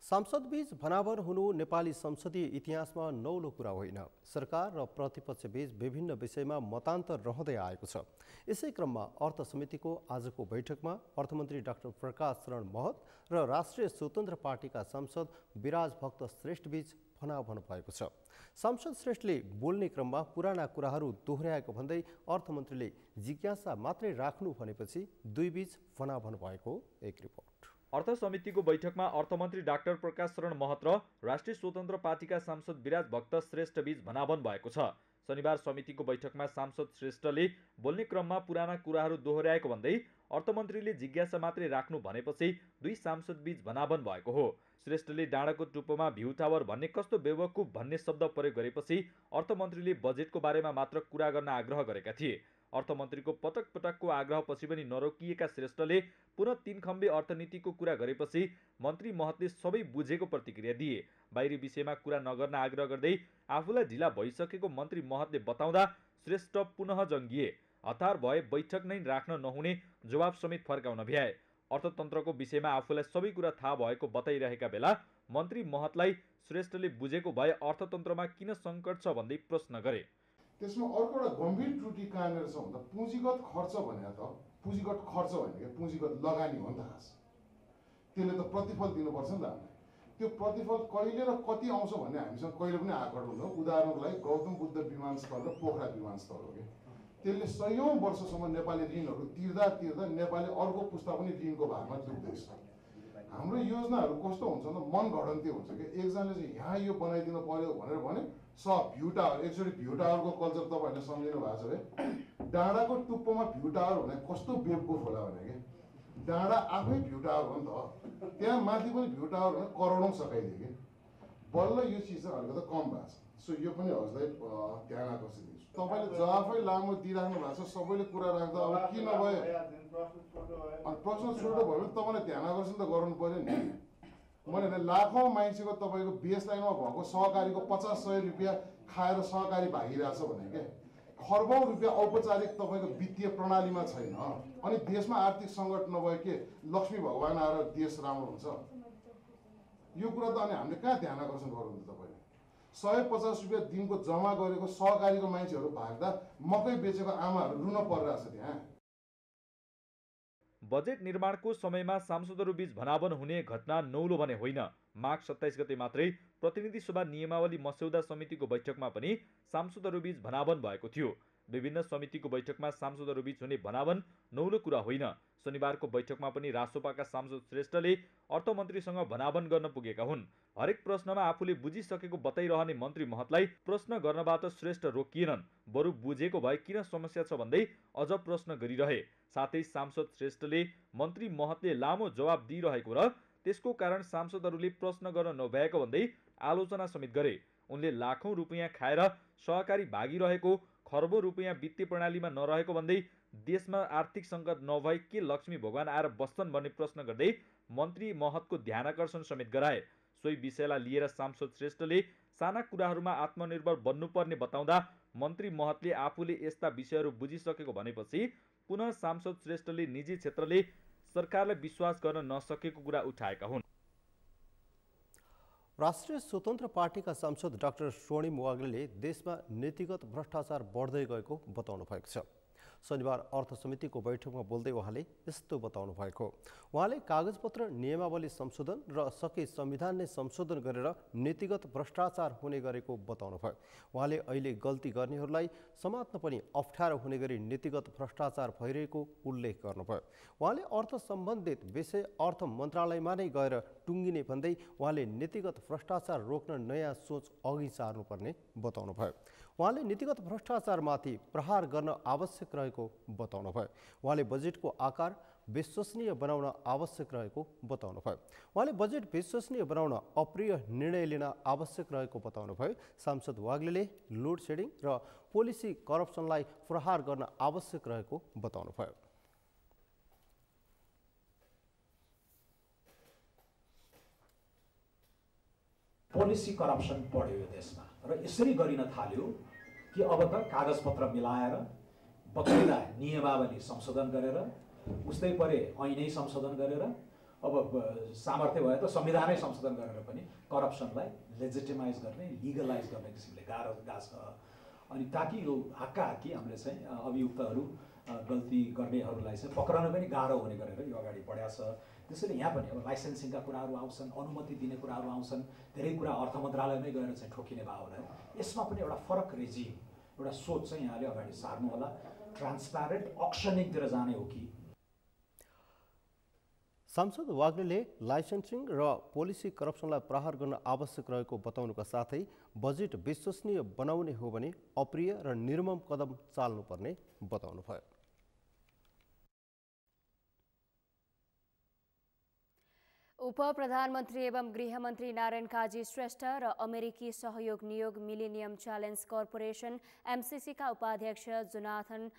सांसदबीच भनाभन हुनु नेपाली संसदीय इतिहासमा नौलो कुरा होइन। सरकार र प्रतिपक्षबीच विभिन्न विषयमा मतान्तर रहँदै आएको छ। यसै क्रममा अर्थ समितिको आजको बैठकमा अर्थमन्त्री डाक्टर प्रकाश शरण महत र राष्ट्रिय स्वतन्त्र पार्टीका सांसद विराज भक्त श्रेष्ठबीच भनाव भन्नुभएको छ। सांसद श्रेष्ठले बोल्ने क्रममा पुराना कुराहरू दोहोर्याएको भन्दै अर्थमन्त्रीले जिज्ञासा मात्रै राख्नु भनेपछि दुई बीच भनाव भन्नुभएको एक रिपोर्ट। अर्थ समितिको बैठकमा अर्थमन्त्री डाक्टर प्रकाश शरण महत र राष्ट्रिय स्वतन्त्र पार्टीका सांसद विराज भक्त श्रेष्ठ बीच भनाभन भएको छ। शनिबार समितिको बैठकमा सांसद श्रेष्ठले बोल्ने क्रममा पुराना कुराहरू दोहोर्याएको भन्दै अर्थमन्त्रीले जिज्ञासा मात्रै राख्नु भनेपछि दुई सांसद बीच भनाभन भएको हो। श्रेष्ठले डाँडाको टुप्पोमा भ्यू टावर भन्ने कस्तो बेवकुफ भन्ने शब्द प्रयोग गरेपछि अर्थमन्त्रीले बजेटको बारेमा मात्र कुरा गर्न आग्रह गरेका थिए। अर्थमन्त्रीको पटक पटकको आग्रहपछि पनि नरोकिएका श्रेष्ठले पुनः 3 खम्बे अर्थनीतिको कुरा गरेपछि मन्त्री महतले सबै बुझेको प्रतिक्रिया दिए। बाहिरी विषयमा कुरा नगर्न आग्रह गर्दै आफूलाई ढिला भइसकेको मन्त्री महतले बताउँदा श्रेष्ठ पुनः जङ्गिए। हतार भए बैठक नै राख्न नहुने जवाब समेत फर्काउन भ्याए। अर्थतन्त्रको विषयमा आफूलाई सबै कुरा थाहा भएको बताइरहेका बेला मन्त्री महतलाई श्रेष्ठले बुझेको भए अर्थतन्त्रमा किन सङ्कट छ भन्दै प्रश्न गरे। त्यसमा अर्को एउटा गम्भीर त्रुटि कहाँनिर छ भन्दा पुँजीगत खर्च भने त पुँजीगत खर्च भनेको पुँजीगत लगानी हो नि त। खास त्यसले त प्रतिफल दिनुपर्छ नि त हामीलाई। त्यो प्रतिफल कहिले र कति आउँछ भन्ने हामीसँग कहिले पनि आकलन हुँदैन। उदाहरणको लागि गौतम बुद्ध विमानस्थल र पोखरा विमानस्थल हो कि त्यसले सयौँ वर्षसम्म नेपाली ऋणहरू तिर्दा तिर्दा नेपाली अर्को पुस्ता पनि ऋणको भारमा डुब्दैछ। हाम्रो योजनाहरू कस्तो हुन्छ भन्दा मन घडन्ती हुन्छ कि एकजनाले चाहिँ यहाँ यो बनाइदिनु पर्यो भनेर भने सब भ्यू टावर एकचोटि भ्यू टावरको कल्चर तपाईँहरूले सम्झिनु भएको छ है। डाँडाको टुप्पोमा भ्यू टावर भने कस्तो बेवकुफ होला भने कि डाँडा आफै भ्यू टावर हो नि त। त्यहाँ माथि पनि भ्यू टावर भने करोडौँ सकाइदियो कि बल्ल यो चिज चाहिँ अलिकति कम भएको छ। सो यो पनि हजुरलाई ध्यान आकर्षित दिन्छु। तपाईँले जवाफै लामो दिइराख्नु भएको छ। सबैले कुरा राख्दा अब किन भयो अनि प्रश्न छोटो भयो भने तपाईँले ध्यान आकर्षण त गर्नु पर्यो नि। मैले लाखौँ मान्छेको तपाईँको बेस लाइनमा भएको सहकारीको 50-100 रुपियाँ खाएर सहकारी भागिरहेछ भने क्या खर्बौँ रुपियाँ औपचारिक तपाईँको वित्तीय प्रणालीमा छैन। अनि देशमा आर्थिक सङ्कट नभए के लक्ष्मी भगवान आएर देश राम्रो हुन्छ? यो कुरा त अनि हामीले कहाँ ध्यान आकर्षण गर्नु त? तपाईँले 150 रुपियाँ दिनको जम्मा गरेको सहकारीको मान्छेहरू भाग्दा मकै बेचेको आमाहरू रुन परिरहेछ त्यहाँ। बजेट निर्माणको समयमा सांसदहरू बीच भनाभन हुने घटना नौलो भने होइन। माघ 27 गते मात्रै प्रतिनिधि सभा नियमावली मस्यौदा समितिको बैठकमा पनि सांसदहरू बीच भनाभन भएको थियो। विभिन्न समितिको बैठकमा सांसदहरू बीच हुने भनाभन नौलो कुरा होइन। शनिबारको बैठकमा पनि रासोपाका सांसद श्रेष्ठले अर्थमन्त्रीसँग भनाभन गर्न पुगेका हुन्। हरेक प्रश्नमा आफूले बुझिसकेको बताइरहने मन्त्री महतलाई प्रश्न गर्नबाट श्रेष्ठ रोकिएनन्। बरु बुझेको भए किन समस्या छ भन्दै अझ प्रश्न गरिरहे। साथै सांसद श्रेष्ठले मन्त्री महतले लामो जवाब दिइरहेको र त्यसको कारण सांसदहरूले प्रश्न गर्न नभ्याएको भन्दै आलोचना समेत गरे। उनले लाखौं रुपियाँ खाएर सहकारी भागिरहेको, खर्बौं रुपियाँ वित्तीय प्रणालीमा नरहेको भन्दै देशमा आर्थिक सङ्कट नभए के लक्ष्मी भगवान आएर बस्छन् भन्ने प्रश्न गर्दै मन्त्री महतको ध्यानाकर्षण समेत गराए। सोही विषयलाई लिएर सांसद श्रेष्ठले साना कुराहरूमा आत्मनिर्भर बन्नुपर्ने बताउँदा मन्त्री महतले आफूले यस्ता विषयहरू बुझिसकेको भनेपछि पुनः सांसद श्रेष्ठले निजी क्षेत्रले सरकारलाई विश्वास गर्न नसकेको कुरा उठाएका हुन्। राष्ट्रिय स्वतन्त्र पार्टीका सांसद डाक्टर स्वर्णिम वाग्लेले देशमा नीतिगत भ्रष्टाचार बढ्दै गएको बताउनु भएको छ। शनिबार अर्थ समितिको बैठकमा बोल्दै उहाँले यस्तो बताउनु भएको। उहाँले कागजपत्र नियमावली संशोधन र सके संविधान नै संशोधन गरेर नीतिगत भ्रष्टाचार हुने गरेको बताउनु भयो। उहाँले अहिले गल्ती गर्नेहरूलाई समात्न पनि अप्ठ्यारो हुने गरी नीतिगत भ्रष्टाचार भइरहेको उल्लेख गर्नुभयो। उहाँले अर्थ सम्बन्धित विषय अर्थ मन्त्रालयमा नै गएर टुङ्गिने भन्दै उहाँले नीतिगत भ्रष्टाचार रोक्न नयाँ सोच अघि सार्नुपर्ने बताउनु भयो। उहाँले नीतिगत भ्रष्टाचारमाथि प्रहार गर्न आवश्यक रहेको बताउनु भयो। उहाँले बजेटको आकार विश्वसनीय बनाउन आवश्यक रहेको बताउनु भयो। उहाँले बजेट विश्वसनीय बनाउन अप्रिय निर्णय लिन आवश्यक रहेको बताउनु भयो। सांसद वाग्लेले लोड सेडिङ र पोलिसी करप्सनलाई प्रहार गर्न आवश्यक रहेको बताउनु भयो। पोलिसी करप्सन बढ्यो यो देशमा र यसरी गरिन थाल्यो कि अब त कागजपत्र मिलाएर बकाइदा नियमावली संशोधन गरेर उस्तै परे ऐनै संशोधन गरेर अब सामर्थ्य भयो त संविधानै संशोधन गरेर पनि करप्सनलाई लेजिटिमाइज गर्ने, लिगलाइज गर्ने किसिमले गाह्रो छ। अनि ताकि यो हाक्काहाक्की हामीले चाहिँ अभियुक्तहरू गल्ती गर्नेहरूलाई चाहिँ पक्रन पनि गाह्रो हुने गरेर यो अगाडि बढाएको छ। त्यसैले यहाँ पनि अब लाइसेन्सिङका कुराहरू आउँछन्, अनुमति दिने कुराहरू आउँछन्, धेरै कुरा अर्थ मन्त्रालयमै गएर चाहिँ ठोकिने भयो होला। यसमा पनि एउटा फरक रेजिम, एउटा सोच चाहिँ यहाँले अगाडि सार्नु होला। ट्रान्सप्यारेन्ट अक्सनिङतिर जाने हो कि? सांसद वाग्लेले लाइसेन्सिङ र पोलिसी करप्सनलाई प्रहार गर्न आवश्यक रहेको बताउनुका साथै बजेट विश्वसनीय बनाउने हो भने अप्रिय र निर्मम कदम चाल्नुपर्ने बताउनुभयो। उप प्रधानमन्त्री एवं गृहमन्त्री नारायण काजी श्रेष्ठ र अमेरिकी सहयोग नियोग मिलेनियम च्यालेन्ज कर्पोरेसन एमसीसीका उपाध्यक्ष जोनाथन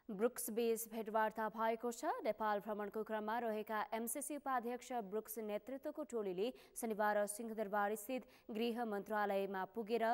ब्रुक्सबीच भेटवार्ता भएको छ। नेपाल भ्रमणको क्रममा रहेका एमसीसी उपाध्यक्ष ब्रुक्स नेतृत्वको टोलीले शनिबार सिंहदरबार स्थित गृह मन्त्रालयमा पुगेर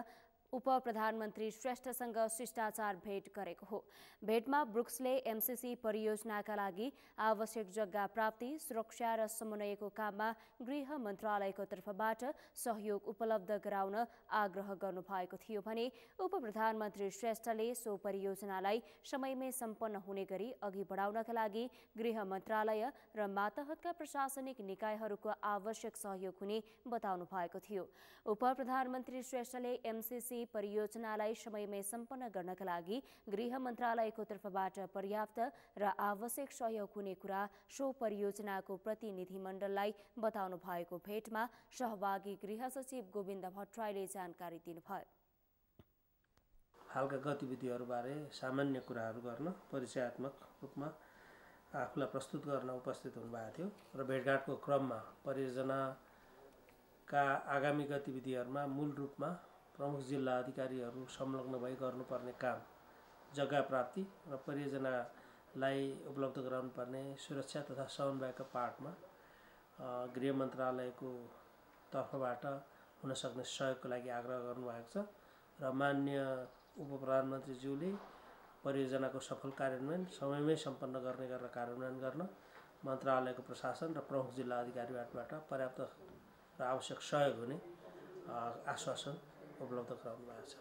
उप प्रधानमन्त्री श्रेष्ठसँग शिष्टाचार भेट गरेको हो। भेटमा ब्रुक्सले एमसीसी परियोजनाका लागि आवश्यक जग्गा प्राप्ति, सुरक्षा र समन्वयको काममा गृह मन्त्रालयको तर्फबाट सहयोग उपलब्ध गराउन आग्रह गर्नुभएको थियो भने उप प्रधानमन्त्री श्रेष्ठले सो परियोजनालाई समयमै सम्पन्न हुने गरी अघि बढाउनका लागि गृह मन्त्रालय र मातहतका प्रशासनिक निकायहरूको आवश्यक सहयोग हुने बताउनु भएको थियो। उप प्रधानमन्त्री श्रेष्ठले एमसीसी परियोजनालाई समयमै सम्पन्न गर्नका लागि गृह मन्त्रालयको तर्फबाट पर्याप्त र आवश्यक सहयोग हुने कुरा सो परियोजनाको प्रतिनिधिमण्डललाई बताउनु भएको भेटमा सहभागी गृह सचिव गोविन्द भट्टराईले जानकारी दिनुभयो। हालका गतिविधिहरूबारे सामान्य कुराहरू गर्न परिचयात्मक रूपमा आफूलाई प्रस्तुत गर्न उपस्थित हुनुभएको थियो र भेटघाटको क्रममा परियोजनाका आगामी गतिविधिहरूमा मूल रूपमा प्रमुख जिल्ला अधिकारीहरू संलग्न भई गर्नुपर्ने काम, जग्गा प्राप्ति र परियोजनालाई उपलब्ध गराउनुपर्ने सुरक्षा तथा समन्वयका पार्टमा गृह मन्त्रालयको तर्फबाट हुन सक्ने सहयोगको लागि आग्रह गर्नुभएको छ र माननीय उप प्रधानमन्त्रीज्यूले परियोजनाको सफल कार्यान्वयन समयमै सम्पन्न गर्ने गरेर कार्यान्वयन गर्न मन्त्रालयको प्रशासन र प्रमुख जिल्ला अधिकारीबाट पर्याप्त र आवश्यक सहयोग हुने आश्वासन उपलब्ध गराउनु भएको छ।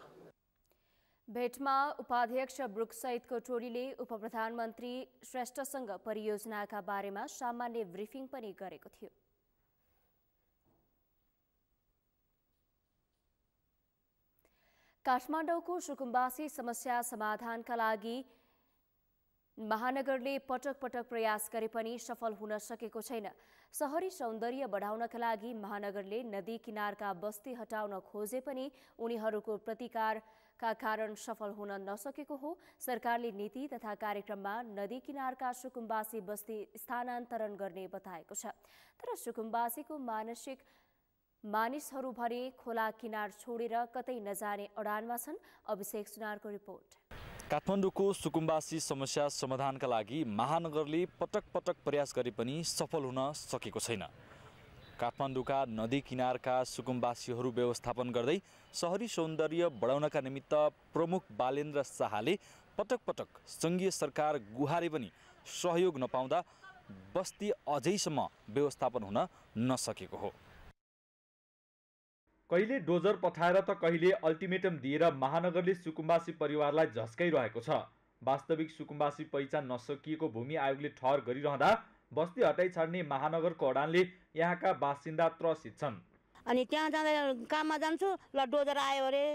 भेटमा उपाध्यक्ष ब्रुक्ससहितको टोलीले उप प्रधानमन्त्री श्रेष्ठसँग परियोजनाका बारेमा सामान्य ब्रिफिङ पनि गरेको थियो। काठमाडौँको सुकुम्बासी समस्या समाधानका लागि महानगरले पटक पटक प्रयास गरे पनि सफल हुन सकेको छैन। शहरी सौन्दर्य बढाउनका लागि महानगरले नदी किनारका बस्ती हटाउन खोजे पनि उनीहरूको प्रतिकारका कारण सफल हुन नसकेको हो। सरकारले नीति तथा कार्यक्रममा नदी किनारका सुकुम्बासी बस्ती स्थानान्तरण गर्ने बताएको छ, तर सुकुम्बासीको मानिसहरू भने खोला किनार छोडेर कतै नजाने अडानमा छन्। अभिषेक सुनारको रिपोर्ट। काठमाडौँको सुकुम्बासी समस्या समाधानका लागि महानगरले पटक पटक प्रयास गरे पनि सफल हुन सकेको छैन। काठमाडौँका नदी किनारका सुकुम्बासीहरू व्यवस्थापन गर्दै शहरी सौन्दर्य बढाउनका निमित्त प्रमुख बालेन्द्र शाहले पटक पटक सङ्घीय सरकार गुहारे पनि सहयोग नपाउँदा बस्ती अझैसम्म व्यवस्थापन हुन नसकेको हो। कहिले डोजर पठाएर त कहिले अल्टिमेटम दिएर महानगरले सुकुम्बासी परिवारलाई झस्काइरहेको छ। वास्तविक सुकुम्बासी पहिचान नसकिएको भूमि आयोगले ठहर गरिरहँदा बस्ती हटाइ छाड्ने महानगरको अडानले यहाँका बासिन्दा त्रसित छन्। अनि त्यहाँ जाँदा काममा जान्छु, ल डोजर आयो अरे,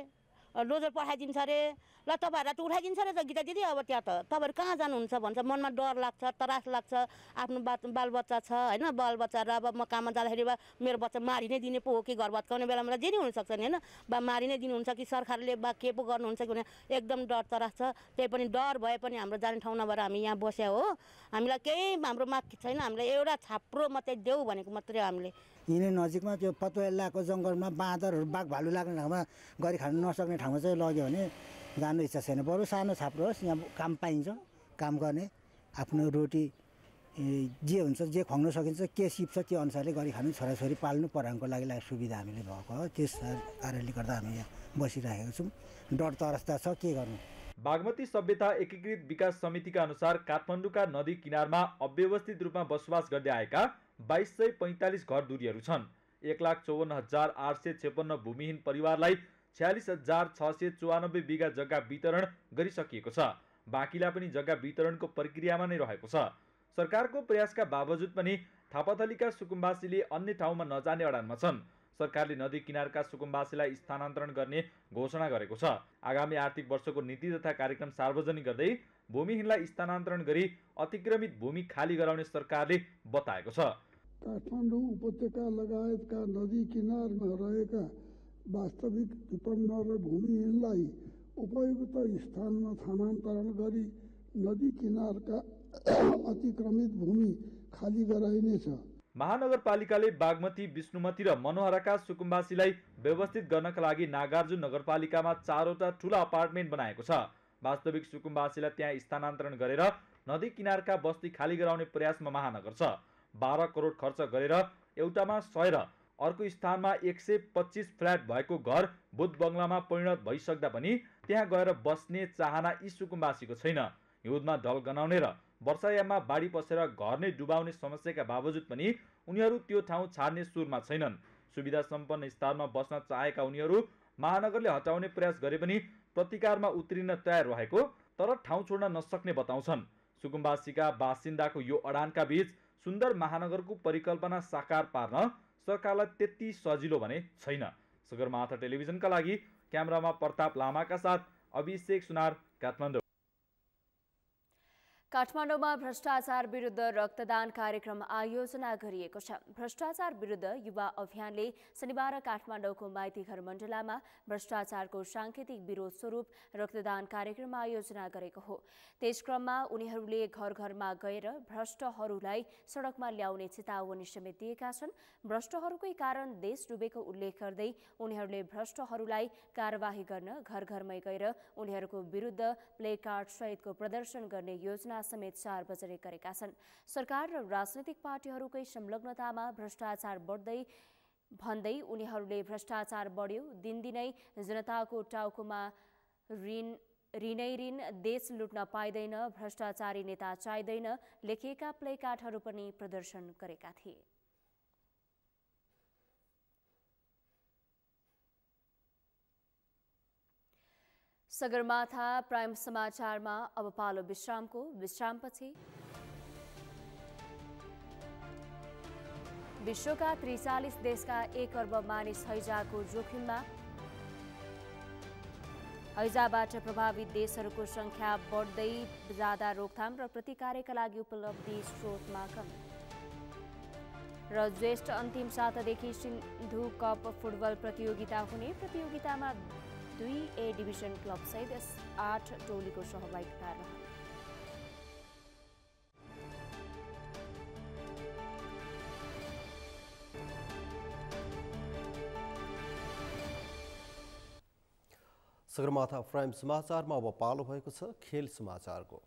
डोजर पठाइदिन्छ अरे, ल तपाईँहरूलाई त उठाइदिन्छ अरे त गीता दिदी। अब त्यहाँ त तपाईँहरू कहाँ जानुहुन्छ भन्छ, मनमा डर लाग्छ, त्रास लाग्छ। आफ्नो बालबच्चा छ होइन, बालबच्चा र अब म काममा जाँदाखेरि मेरो बच्चा मारि नै दिने पो हो कि घर भत्काउने बेलामा जे नि हुनसक्छ नि होइन, बा मारि नै दिनुहुन्छ कि सरकारले बा के पो गर्नुहुन्छ कि भने एकदम डर त्रास छ। त्यही पनि डर भए पनि हाम्रो जाने ठाउँ नभएर हामी यहाँ बस्या हो। हामीलाई केही हाम्रो माग छैन, हामीलाई एउटा छाप्रो मात्रै देऊ भनेको मात्रै हो। हामीले यिनै नजिकमा त्यो पतवेलाको जङ्गलमा बाँदरहरू बाघ भालु लाग्ने ठाउँमा गरी खानु नसक्ने ठाउँमा चाहिँ लग्यो भने जानु इच्छा छैन। बरु सानो छाप्रो होस्, यहाँ काम पाइन्छ, काम गर्ने, आफ्नो रोटी जे हुन्छ जे खुवाउन सकिन्छ, के सिप्छ त्यो अनुसारले गरी खानु, छोराछोरी पाल्नु पढाउनुको लागि सुविधा हामीले भएको हो। त्यस कारणले गर्दा हामी यहाँ बसिरहेको छौँ। डर तरस्ता छ, के गर्नु। बागमती सभ्यता एकीकृत विकास समितिका अनुसार काठमाडौँका नदी किनारमा अव्यवस्थित रूपमा बसोबास गर्दै आएका 2245 घर दूरीहरू छन्। 1,54,856 भूमिहीन परिवारलाई 46,694 बिघा जग्गा वितरण गरिसकिएको छ। बाँकीलाई पनि जग्गा वितरणको प्रक्रियामा नै रहेको छ। सरकारको प्रयासका बावजुद पनि थापाथलीका सुकुम्बासीले अन्य ठाउँमा नजाने अडानमा छन्। सरकारले नदी किनारका सुकुम्बासीलाई स्थानान्तरण गर्ने घोषणा गरेको छ। आगामी आर्थिक वर्षको नीति तथा कार्यक्रम सार्वजनिक गर्दै भूमिहीनलाई स्थानान्तरण गरी अतिक्रमित भूमि खाली गराउने सरकारले बताएको छ। काठमाडौँ उपत्यका लगायतका नदी किनारमा रहेका वास्तविक विपन्न र भूमिहीनलाई उपयुक्त स्थानमा स्थानान्तरण गरी नदी किनारका अतिक्रमित भूमि खाली गराइनेछ। महानगरपालिकाले बागमती, विष्णुमती र मनोहराका सुकुम्बासीलाई व्यवस्थित गर्नका लागि नागार्जुन नगरपालिकामा 4वटा ठूला अपार्टमेन्ट बनाएको छ। वास्तविक सुकुम्बासीलाई त्यहाँ स्थानान्तरण गरेर नदी किनारका बस्ती खाली गराउने प्रयासमा महानगर छ। 12 करोड खर्च गरेर एउटामा 100 र अर्को स्थानमा 125 फ्ल्याट भएको घर बुध बङ्गलामा परिणत भइसक्दा पनि त्यहाँ गएर बस्ने चाहना यी सुकुम्बासीको छैन। हिउँदमा ढल गनाउने र वर्षायाममा बाढी पसेर घर नै डुबाउने समस्याका बावजुद पनि उनीहरू त्यो ठाउँ छाड्ने सुरमा छैनन्। सुविधा सम्पन्न स्थानमा बस्न चाहेका उनीहरू महानगरले हटाउने प्रयास गरे पनि प्रतिकारमा उत्रिन तयार रहेको तर ठाउँ छोड्न नसक्ने बताउँछन्। सुकुम्बासीका बासिन्दाको यो अडानका बीच सुन्दर महानगरको परिकल्पना साकार पार्न सरकारलाई त्यति सजिलो भने छैन। सगरमाथा टेलिभिजनका लागि क्यामेरामा प्रताप लामाका साथ अभिषेक सुनार, काठमाडौँ। काठमाडौँमा भ्रष्टाचार विरुद्ध रक्तदान कार्यक्रम आयोजना गरिएको छ। भ्रष्टाचार विरुद्ध युवा अभियानले शनिबार काठमाडौँको माइतीघर मण्डलामा भ्रष्टाचारको सांकेतिक विरोध स्वरूप रक्तदान कार्यक्रम आयोजना गरेको हो। त्यसक्रममा उनीहरूले घर घरमा गएर भ्रष्टहरूलाई सडकमा ल्याउने चेतावनी समेत दिएका छन्। भ्रष्टहरूकै कारण देश डुबेको उल्लेख गर्दै उनीहरूले भ्रष्टहरूलाई कारबाही गर्न घर घरमै गएर उनीहरूको विरुद्ध प्ले कार्ड सहितको प्रदर्शन गर्ने योजना समेत सार्वजनिक गरेका छन्। सरकार र राजनैतिक पार्टीहरूकै संलग्नतामा भ्रष्टाचार बढ्दै भन्दै उनीहरूले भ्रष्टाचार बढ्यो, दिनदिनै जनताको टाउकोमा ऋण, देश लुट्न पाइँदैन, भ्रष्टाचारी नेता चाहिँदैन लेखिएका प्ले कार्डहरू पनि प्रदर्शन गरेका थिए। सगरमाथा प्राइम समाचारमा अब पालो विश्रामको। विश्रामपछि विश्वका 43 देशका 1 अर्ब मानिस हैजाको जोखिममा। हैजाबाट प्रभावित देशहरूको संख्या बढ्दै जाँदा रोकथाम र प्रतिकारका लागि उपलब्धि स्रोतमा कमी। र ज्येष्ठ अन्तिम सातादेखि सिन्धु कप फुटबल प्रतियोगिता हुने। प्रतियोगितामा 2 A डिभिजन क्लब सहित 8 टोलीको सहभागिता रहने। सगरमाथा प्राइम समाचारमा अब पालो भएको छ खेल समाचारको।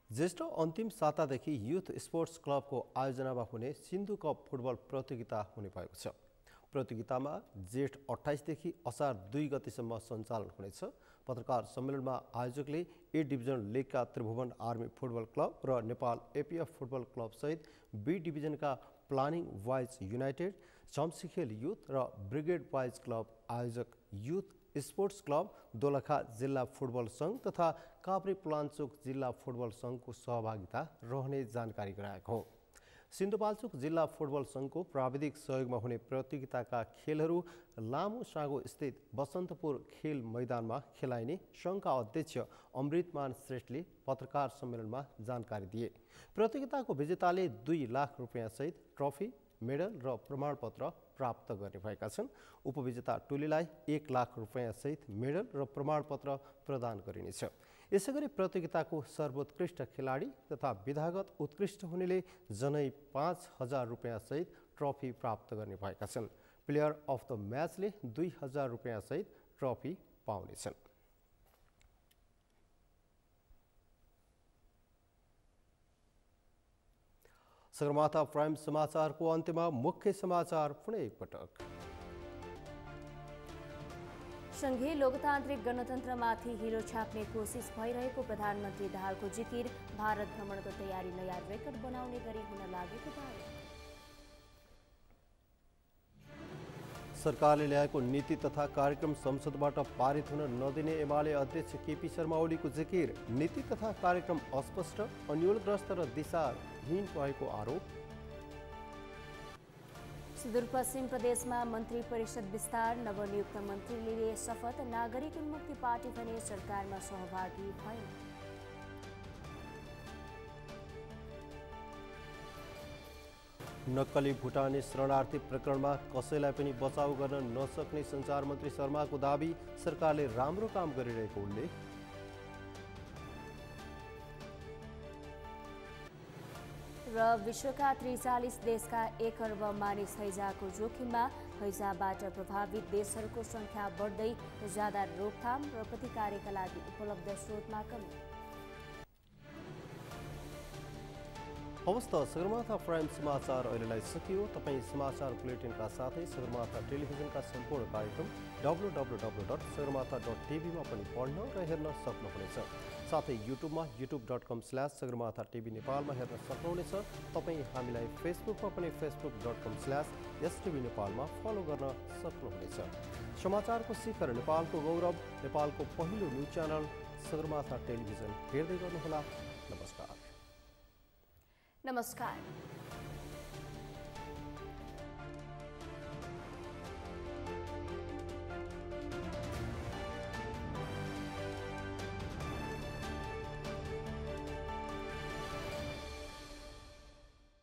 ज्येष्ठ अन्तिम सातादेखि युथ स्पोर्ट्स क्लबको आयोजनामा हुने सिन्धु कप फुटबल प्रतियोगिता हुने भएको छ। प्रतियोगितामा जेठ 28 देखि असार 2 गतेसम्म सञ्चालन हुनेछ। पत्रकार सम्मेलनमा आयोजकले ए डिभिजन लिगका त्रिभुवन आर्मी फुटबल क्लब र नेपाल एपीएफ फुटबल क्लब सहित बी डिभिजनका planning wise united, Chamsikhel youth र ब्रिगेड वाइज क्लब आयोजक युथ स्पोर्ट्स क्लब, दोलखा जिल्ला फुटबल सङ्घ तथा काभ्रे पलाञ्चोक जिल्ला फुटबल सङ्घको सहभागिता रहने जानकारी गराएको हो। सिन्धुपाल्चोक जिल्ला फुटबल सङ्घको प्राविधिक सहयोगमा हुने प्रतियोगिताका खेलहरू लामो साँगो स्थित बसन्तपुर खेल मैदानमा खेलाइने सङ्घका अध्यक्ष अमृतमान श्रेष्ठले पत्रकार सम्मेलनमा जानकारी दिए। प्रतियोगिताको विजेताले 2 लाख रुपियाँ सहित ट्रफी, मेडल र प्रमाणपत्र प्राप्त गर्ने भएका छन्। उपविजेता टोलीलाई 1 लाख रुपियाँ सहित मेडल र प्रमाणपत्र प्रदान गरिनेछ। यसैगरी प्रतियोगिताको सर्वोत्कृष्ट खेलाडी तथा विधागत उत्कृष्ट हुनेले जनै 5,000 रुपियाँ सहित ट्रफी प्राप्त गर्ने भएका छन्। प्लेयर अफ द म्याचले 2,000 रुपियाँ सहित ट्रफी पाउनेछन्। सगरमाथा प्राइम समाचारको अन्त्यमा मुख्य समाचार पुनः एकपटक। संघीय लोकतान्त्रिक गणतन्त्रमाथि हिलो छाप्ने कोसिस भइरहेको प्रधानमन्त्री दाहालको जिकिर। भारत भ्रमणको तयारी नयाँ रेकर्ड बनाउने गरी हुन लागेको दावी। सरकारले ल्याएको नीति तथा कार्यक्रम संसदबाट पारित हुन नदिने एमाले अध्यक्ष केपी शर्मा ओलीको जिकिर। नीति तथा कार्यक्रम अस्पष्ट, अन्योलग्रस्त र दिशाहीन रहेको आरोप। सुदूरपश्चिम प्रदेशमा मन्त्री परिषद विस्तार, नवनियुक्त मन्त्रीले लिए शपथ। नागरिक उन्मुक्ति पार्टी भने सरकारमा सहभागी भएन। नक्कली भुटानी शरणार्थी प्रकरणमा कसैलाई पनि बचाउ गर्न नसक्ने सञ्चार मन्त्री शर्माको दाबी। सरकारले राम्रो काम गरिरहेको उल्लेख। र विश्वका 43 देशका 1 अर्ब मानिस हैजाको जोखिममा। हैजाबाट प्रभावित देशहरूको सङ्ख्या बढ्दै ज्यादा रोकथाम र प्रतिकारका लागि उपलब्ध स्रोतमा कमी। हवस् त सगरमाथा प्राइम समाचार अहिलेलाई सकियो। तपाईँ समाचार बुलेटिनका साथै सगरमाथा टेलिभिजनका सम्पूर्ण कार्यक्रम www.sagarmatha.tv मा पनि पढ्न र हेर्न सक्नुहुनेछ। साथै युट्युबमा youtube.com/sagarmatha.tv नेपालमा हेर्न सक्नुहुनेछ। तपाईँ हामीलाई फेसबुकमा पनि facebook.com/stv नेपालमा फलो गर्न सक्नुहुनेछ। समाचारको शिखर, नेपालको गौरव, नेपालको पहिलो न्युज च्यानल सगरमाथा टेलिभिजन हेर्दै गर्नुहोला। नमस्कार।